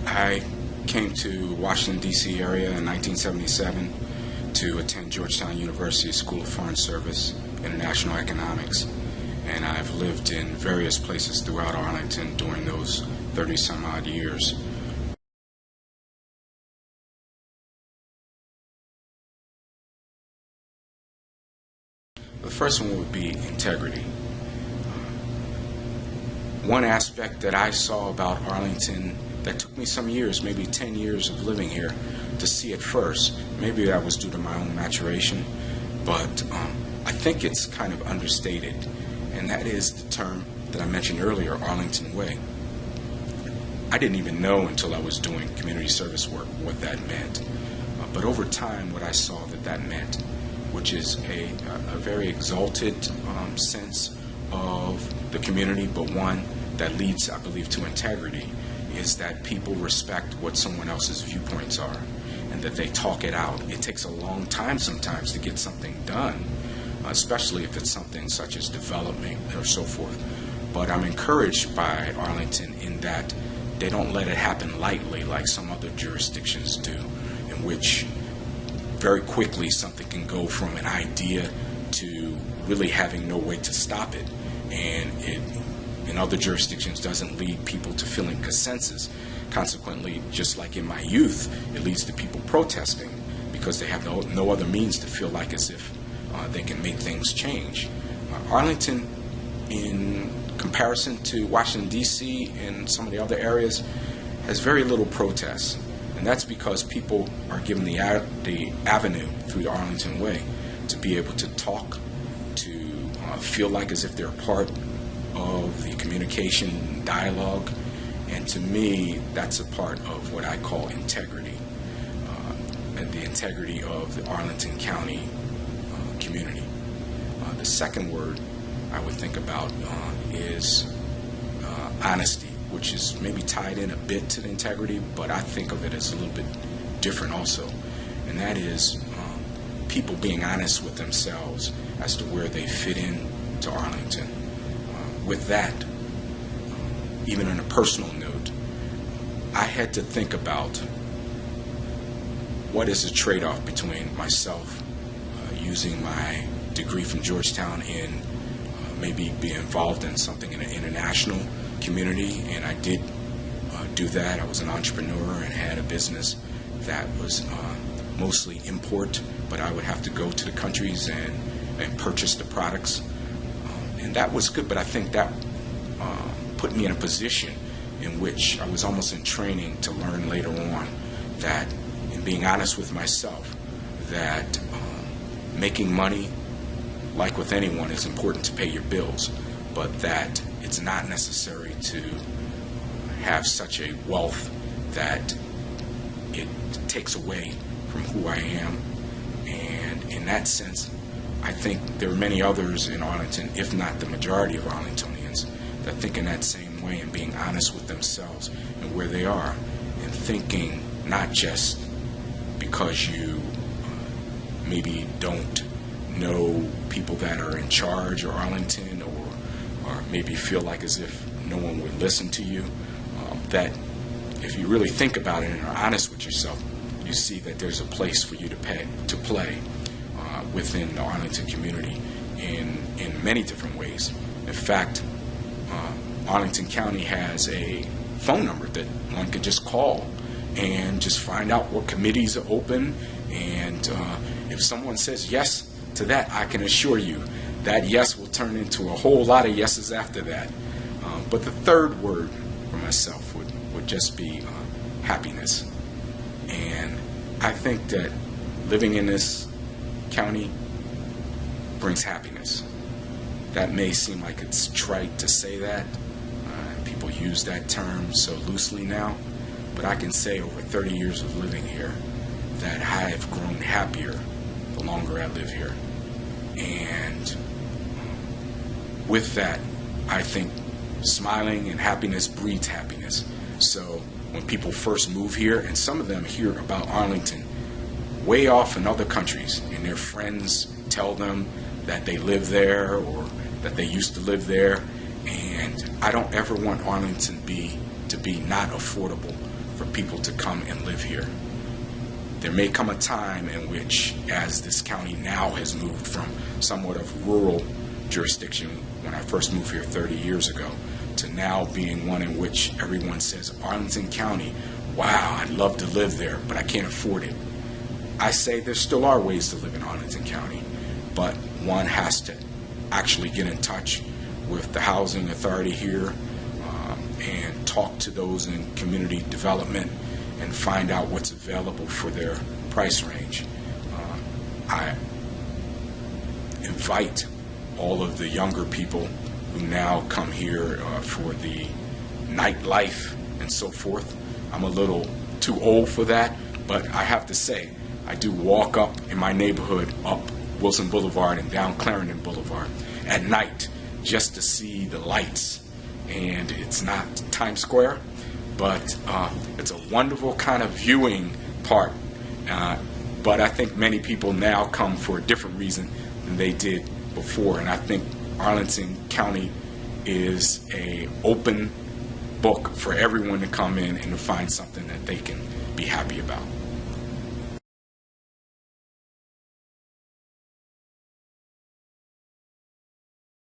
I came to Washington, D.C. area in 1977 to attend Georgetown University School of Foreign Service, International Economics, and I've lived in various places throughout Arlington during those 30-some-odd years. The first one would be integrity. One aspect that I saw about Arlington that took me some years, maybe 10 years of living here, to see it first. Maybe that was due to my own maturation, but I think it's kind of understated, and that is the term that I mentioned earlier, Arlington Way. I didn't even know until I was doing community service work what that meant, but over time what I saw that meant, which is a very exalted sense of the community, but one that leads, I believe, to integrity, is that people respect what someone else's viewpoints are and that they talk it out. It takes a long time sometimes to get something done, especially if it's something such as development or so forth. But I'm encouraged by Arlington in that they don't let it happen lightly like some other jurisdictions do, in which very quickly something can go from an idea to really having no way to stop it, and it in other jurisdictions doesn't lead people to feeling consensus. Consequently, just like in my youth, it leads to people protesting because they have no other means to feel like as if they can make things change. Arlington, in comparison to Washington, D.C. and some of the other areas, has very little protest. And that's because people are given the avenue through the Arlington Way to be able to talk, to feel like as if they're a part of the communication dialogue, and to me that's a part of what I call integrity, and the integrity of the Arlington County community. The second word I would think about is honesty, which is maybe tied in a bit to the integrity, but I think of it as a little bit different also, and that is people being honest with themselves as to where they fit in to Arlington. With that, even on a personal note, I had to think about what is the trade-off between myself using my degree from Georgetown in maybe being involved in something in an international community, and I did do that. I was an entrepreneur and had a business that was mostly import, but I would have to go to the countries and purchase the products. And that was good, but I think that put me in a position in which I was almost in training to learn later on that, in being honest with myself, that making money, like with anyone, is important to pay your bills, but that it's not necessary to have such a wealth that it takes away from who I am. And in that sense, I think there are many others in Arlington, if not the majority of Arlingtonians, that think in that same way, and being honest with themselves and where they are, and thinking not just because you maybe don't know people that are in charge or Arlington, or maybe feel like as if no one would listen to you, that if you really think about it and are honest with yourself, you see that there's a place for you to play within the Arlington community in many different ways. In fact, Arlington County has a phone number that one could just call and just find out what committees are open, and if someone says yes to that, I can assure you that yes will turn into a whole lot of yeses after that. But the third word for myself would just be happiness. And I think that living in this county brings happiness. That may seem like it's trite to say that. People use that term so loosely now, but I can say over 30 years of living here that I have grown happier the longer I live here. And with that, I think smiling and happiness breeds happiness. So when people first move here, and some of them hear about Arlington way off in other countries, and their friends tell them that they live there or that they used to live there, and I don't ever want Arlington to be not affordable for people to come and live here. There may come a time in which, as this county now has moved from somewhat of rural jurisdiction when I first moved here 30 years ago, to now being one in which everyone says, Arlington County, wow, I'd love to live there, but I can't afford it. I say there still are ways to live in Arlington County, but one has to actually get in touch with the housing authority here and talk to those in community development and find out what's available for their price range. I invite all of the younger people who now come here for the nightlife and so forth. I'm a little too old for that, but I have to say, I do walk up in my neighborhood up Wilson Boulevard and down Clarendon Boulevard at night just to see the lights. And it's not Times Square, but it's a wonderful kind of viewing part. But I think many people now come for a different reason than they did before. And I think Arlington County is an open book for everyone to come in and to find something that they can be happy about.